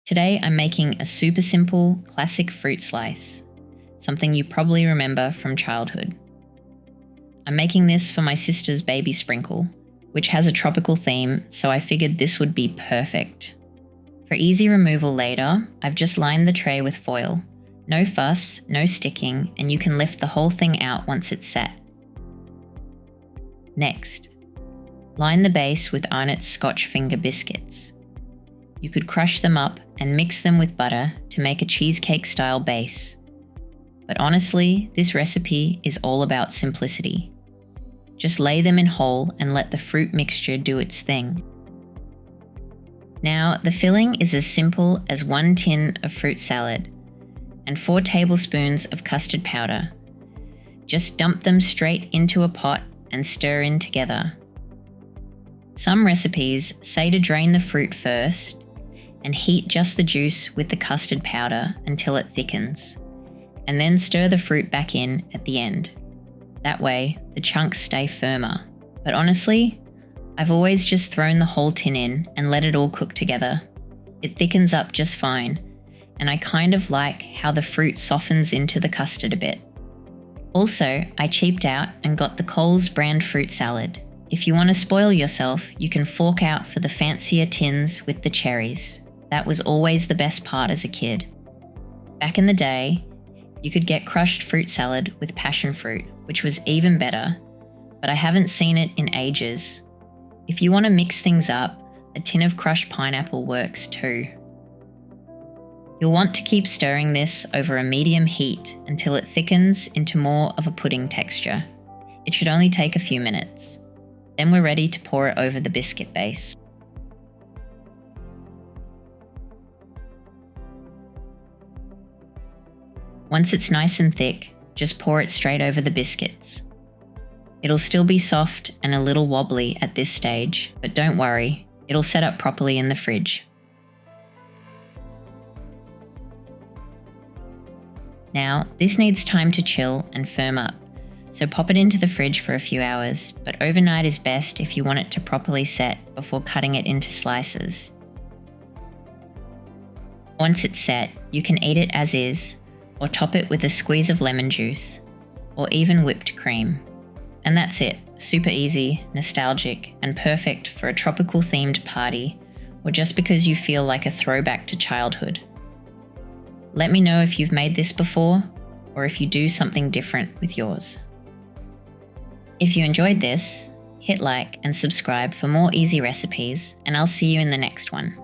Today I'm making a super simple, classic fruit slice, something you probably remember from childhood. I'm making this for my sister's baby sprinkle, which has a tropical theme, so I figured this would be perfect. For easy removal later, I've just lined the tray with foil. No fuss, no sticking, and you can lift the whole thing out once it's set. Next, line the base with Arnott's Scotch Finger biscuits. You could crush them up and mix them with butter to make a cheesecake-style base. But honestly, this recipe is all about simplicity. Just lay them in whole and let the fruit mixture do its thing. Now, the filling is as simple as 1 tin of fruit salad and 4 tablespoons of custard powder. Just dump them straight into a pot and stir in together. Some recipes say to drain the fruit first and heat just the juice with the custard powder until it thickens, and then stir the fruit back in at the end. That way, the chunks stay firmer. But honestly, I've always just thrown the whole tin in and let it all cook together. It thickens up just fine, and I kind of like how the fruit softens into the custard a bit. Also, I cheaped out and got the Coles brand fruit salad. If you want to spoil yourself, you can fork out for the fancier tins with the cherries. That was always the best part as a kid. Back in the day, you could get crushed fruit salad with passion fruit, which was even better, but I haven't seen it in ages. If you want to mix things up, a tin of crushed pineapple works too. You'll want to keep stirring this over a medium heat until it thickens into more of a pudding texture. It should only take a few minutes. Then we're ready to pour it over the biscuit base. Once it's nice and thick, just pour it straight over the biscuits. It'll still be soft and a little wobbly at this stage, but don't worry, it'll set up properly in the fridge. Now, this needs time to chill and firm up, so pop it into the fridge for a few hours, but overnight is best if you want it to properly set before cutting it into slices. Once it's set, you can eat it as is, or top it with a squeeze of lemon juice, or even whipped cream. And that's it, super easy, nostalgic, and perfect for a tropical themed party, or just because you feel like a throwback to childhood. Let me know if you've made this before, or if you do something different with yours. If you enjoyed this, hit like and subscribe for more easy recipes, and I'll see you in the next one.